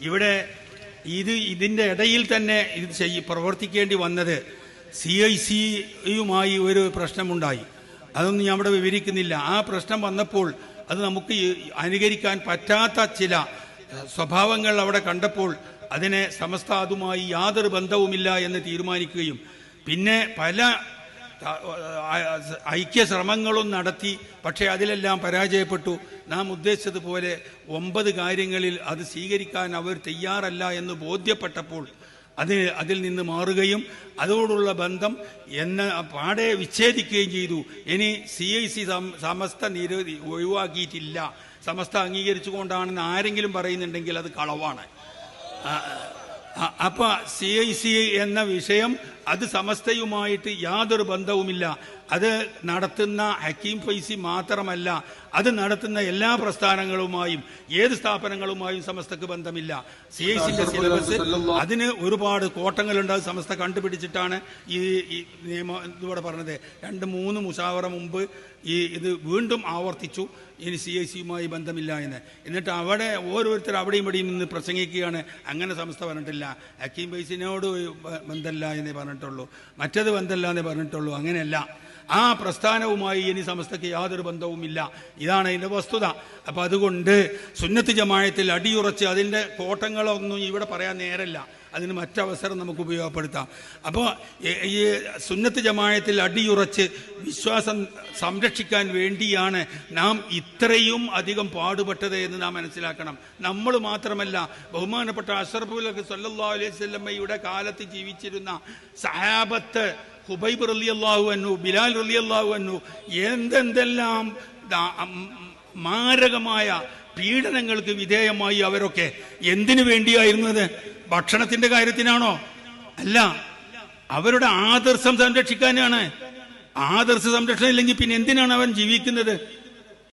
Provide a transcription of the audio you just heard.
ഇവിടെ ഇതിൻ്റെ ഇടയിൽ തന്നെ ഇത് പ്രവർത്തിക്കേണ്ടി വന്നത് CIC-യുമായി ഒരു പ്രശ്നമുണ്ടായി. അതൊന്നും ഞാൻ ഇവിടെ വിവരിക്കുന്നില്ല. ആ പ്രശ്നം വന്നപ്പോൾ അത് നമുക്ക് അനുകരിക്കാൻ പറ്റാത്ത ചില സ്വഭാവങ്ങൾ അവിടെ കണ്ടപ്പോൾ അതിനെ സമസ്ത അതുമായി യാതൊരു ബന്ധവുമില്ല എന്ന് തീരുമാനിക്കുകയും പിന്നെ പല ഐക്യ ശ്രമങ്ങളും നടത്തി. പക്ഷേ അതിലെല്ലാം പരാജയപ്പെട്ടു. നാം ഉദ്ദേശിച്ചതുപോലെ 9 കാര്യങ്ങളിൽ അത് സ്വീകരിക്കാൻ അവർ തയ്യാറല്ല എന്ന് ബോധ്യപ്പെട്ടപ്പോൾ അതിൽ നിന്ന് മാറുകയും അതോടുള്ള ബന്ധം പാടെ വിച്ഛേദിക്കുകയും ചെയ്തു. ഇനി CIC സമസ്ത ഒഴിവാക്കിയിട്ടില്ല, സമസ്ത അംഗീകരിച്ചുകൊണ്ടാണെന്ന് ആരെങ്കിലും പറയുന്നുണ്ടെങ്കിൽ അത് കളവാണ്. അപ്പോൾ CIC എന്ന വിഷയം അത് സമസ്തയുമായിട്ട് യാതൊരു ബന്ധവുമില്ല. അത് നടത്തുന്ന ഹക്കീം ഫൈസി മാത്രമല്ല, അത് നടത്തുന്ന എല്ലാ പ്രസ്ഥാനങ്ങളുമായും ഏത് സ്ഥാപനങ്ങളുമായും സമസ്തക്ക് ബന്ധമില്ല. CIC-ന്റെ സിലബസ് അതിന് ഒരുപാട് കോട്ടങ്ങളുണ്ട്. അത് സമസ്ത കണ്ടുപിടിച്ചിട്ടാണ് ഈ നിയമം ഇതിവിടെ പറഞ്ഞത്. 2-3 മുശാവറ മുമ്പ് ഇത് വീണ്ടും ആവർത്തിച്ചു, ഇനി CIC-യുമായി ബന്ധമില്ല എന്ന്. എന്നിട്ട് അവിടെ ഓരോരുത്തർ അവിടെയും ഇവിടെയും നിന്ന് പ്രസംഗിക്കുകയാണ്. അങ്ങനെ സമസ്ത പറഞ്ഞിട്ടില്ല. ഹക്കീം ഫൈസിനോട് ബന്ധമില്ല എന്നേ പറഞ്ഞിട്ടുള്ളൂ, മറ്റത് ബന്ധമില്ല എന്നേ പറഞ്ഞിട്ടുള്ളൂ. അങ്ങനെയല്ല, ആ പ്രസ്ഥാനവുമായി ഇനി സമസ്തയ്ക്ക് യാതൊരു ബന്ധവുമില്ല. ഇതാണ് അതിൻ്റെ വസ്തുത. അപ്പം അതുകൊണ്ട് സുന്നത്ത് ജമാഅത്തിൽ അടിയുറച്ച് അതിൻ്റെ കോട്ടങ്ങളൊന്നും ഇവിടെ പറയാൻ നേരല്ല, അതിന് മറ്റവസരം നമുക്ക് ഉപയോഗപ്പെടുത്താം. അപ്പോൾ ഈ സുന്നത്ത് ജമാഅത്തിൽ അടിയുറച്ച് വിശ്വാസം സംരക്ഷിക്കാൻ വേണ്ടിയാണ് നാം ഇത്രയും അധികം പാടുപെട്ടത് എന്ന് നാം മനസ്സിലാക്കണം. നമ്മൾ മാത്രമല്ല, ബഹുമാനപ്പെട്ട അഷ്റഫുൽ ഖൽഖ് സല്ലല്ലാഹു അലൈഹി വസല്ലമയുടെ കാലത്ത് ജീവിച്ചിരുന്ന സഹാബത്ത്, ഖുബൈബ് റളിയല്ലാഹു അൻഹു, ബിലാൽ റളിയല്ലാഹു അൻഹു, എന്തെല്ലാം മാരകമായ പീഡനങ്ങൾക്ക് വിധേയമായി അവരൊക്കെ എന്തിനു വേണ്ടിയായിരുന്നത്? ഭക്ഷണത്തിന്റെ കാര്യത്തിനാണോ? അല്ല, അവരുടെ ആദർശം സംരക്ഷിക്കാനാണ്. ആദർശ സംരക്ഷണം ഇല്ലെങ്കിൽ പിന്നെ എന്തിനാണ് അവൻ ജീവിക്കുന്നത്?